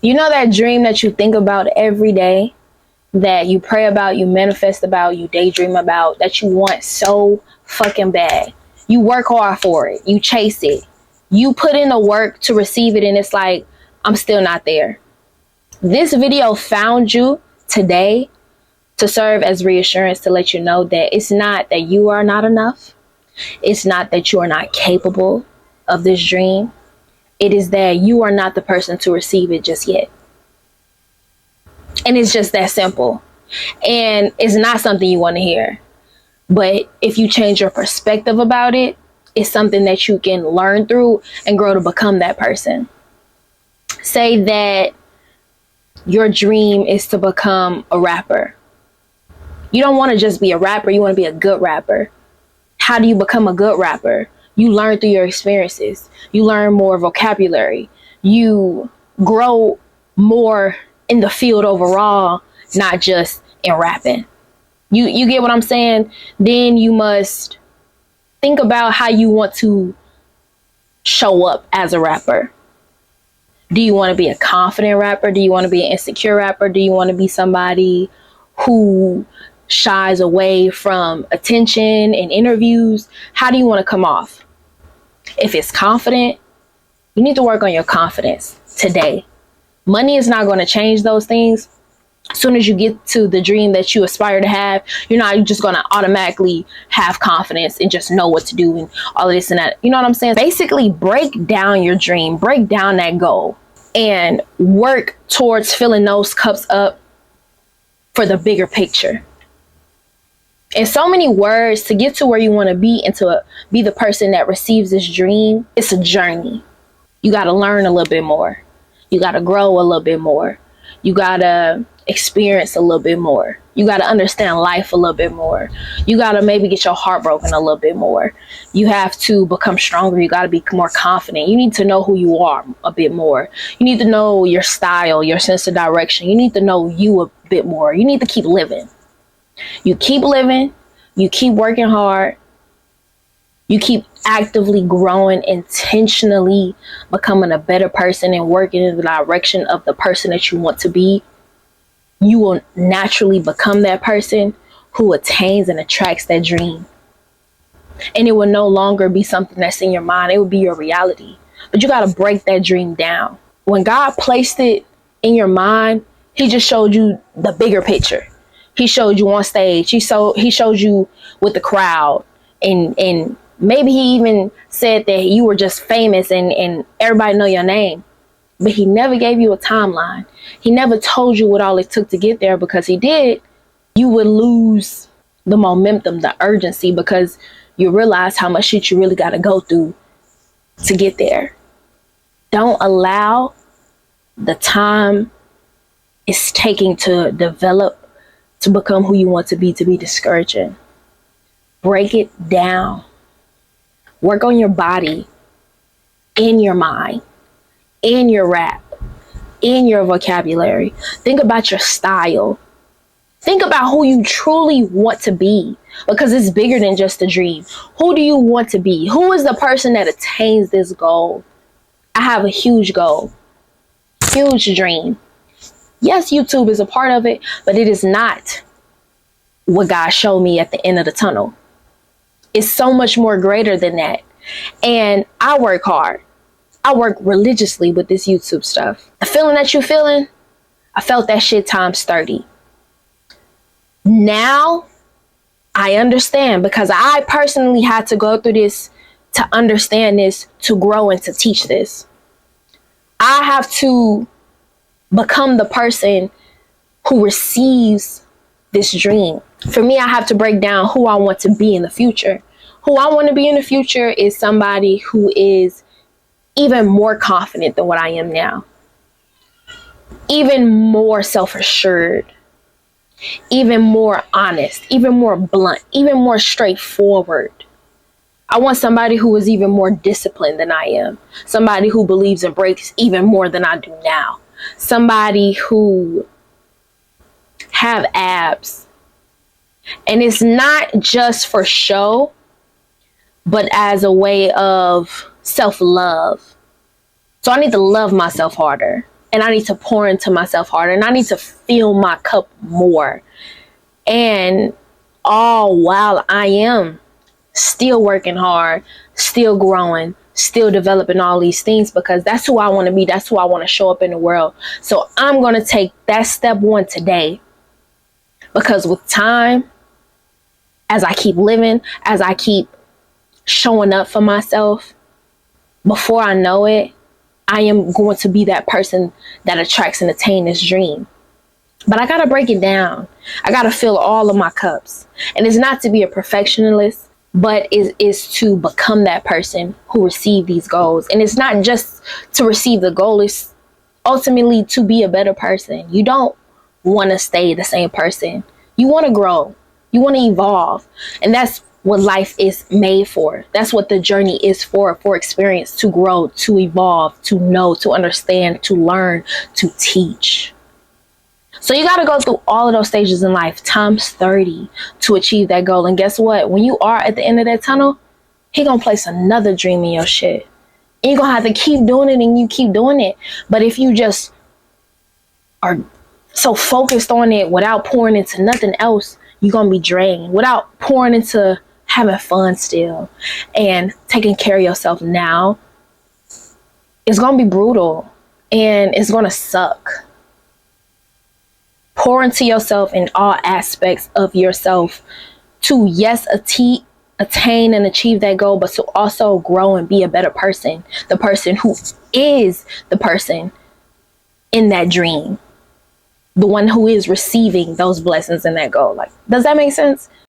You know that dream that you think about every day, that you pray about, you manifest about, you daydream about, that you want so fucking bad. You work hard for it. You chase it. You put in the work to receive it, and it's like, I'm still not there. This video found you today to serve as reassurance, to let you know that it's not that you are not enough. It's not that you are not capable of this dream. It is that you are not the person to receive it just yet. And it's just that simple. And it's not something you want to hear. But if you change your perspective about it, it's something that you can learn through and grow to become that person. Say that your dream is to become a rapper. You don't want to just be a rapper. You want to be a good rapper. How do you become a good rapper? You learn through your experiences. You learn more vocabulary. You grow more in the field overall, not just in rapping. You get what I'm saying? Then you must think about how you want to show up as a rapper. Do you want to be a confident rapper? Do you want to be an insecure rapper? Do you want to be somebody who shies away from attention and interviews? How do you want to come off? If it's confident, you need to work on your confidence today. Money is not going to change those things. As soon as you get to the dream that you aspire to have, you're not just going to automatically have confidence and just know what to do and all of this and that. You know what I'm saying? Basically, break down your dream, break down that goal, and work towards filling those cups up for the bigger picture. In so many words, to get to where you want to be and to be the person that receives this dream, it's a journey. You got to learn a little bit more. You got to grow a little bit more. You got to experience a little bit more. You got to understand life a little bit more. You got to maybe get your heart broken a little bit more. You have to become stronger. You got to be more confident. You need to know who you are a bit more. You need to know your style, your sense of direction. You need to know you a bit more. You need to keep living. You keep living, you keep working hard, you keep actively growing, intentionally becoming a better person and working in the direction of the person that you want to be. You will naturally become that person who attains and attracts that dream. And it will no longer be something that's in your mind. It will be your reality. But you got to break that dream down. When God placed it in your mind, he just showed you the bigger picture. He showed you on stage. He showed you with the crowd. And maybe he even said that you were just famous and everybody know your name. But he never gave you a timeline. He never told you what all it took to get there, because he did, you would lose the momentum, the urgency, because you realize how much shit you really got to go through to get there. Don't allow the time it's taking to develop, to become who you want to be discouraging. Break it down. Work on your body, in your mind, in your rap, in your vocabulary. Think about your style. Think about who you truly want to be, because it's bigger than just a dream. Who do you want to be? Who is the person that attains this goal? I have a huge goal, huge dream. Yes, YouTube is a part of it, but it is not what God showed me at the end of the tunnel. It's so much more greater than that. And I work hard. I work religiously with this YouTube stuff. The feeling that you're feeling, I felt that shit times 30. Now I understand, because I personally had to go through this to understand this, to grow and to teach this. I have to become the person who receives this dream. For me, I have to break down who I want to be in the future. Who I want to be in the future is somebody who is even more confident than what I am now. Even more self-assured. Even more honest. Even more blunt. Even more straightforward. I want somebody who is even more disciplined than I am. Somebody who believes in breaks even more than I do now. Somebody who have abs. And it's not just for show, but as a way of self-love. So I need to love myself harder. and I need to pour into myself harder, and I need to fill my cup more. And all while I am still working hard, still growing, still developing all these things, because that's who I want to be. That's who I want to show up in the world. So I'm going to take that step one today, because with time, as I keep living, as I keep showing up for myself, before I know it, I am going to be that person that attracts and attains this dream. But I got to break it down. I got to fill all of my cups. And it's not to be a perfectionist, but it is to become that person who receive these goals. And it's not just to receive the goal, it's ultimately to be a better person. You don't want to stay the same person. You want to grow. You want to evolve. And that's what life is made for. That's what the journey is for experience, to grow, to evolve, to know, to understand, to learn, to teach. So you got to go through all of those stages in life times 30 to achieve that goal. And guess what? When you are at the end of that tunnel, he gonna place another dream in your shit. And you're gonna have to keep doing it, and you keep doing it. But if you just are so focused on it without pouring into nothing else, you're gonna be drained. Without pouring into having fun still and taking care of yourself now, it's gonna be brutal and it's gonna suck. Pour into yourself in all aspects of yourself to, yes, attain and achieve that goal, but to also grow and be a better person. The person who is the person in that dream. The one who is receiving those blessings in that goal. Like, does that make sense?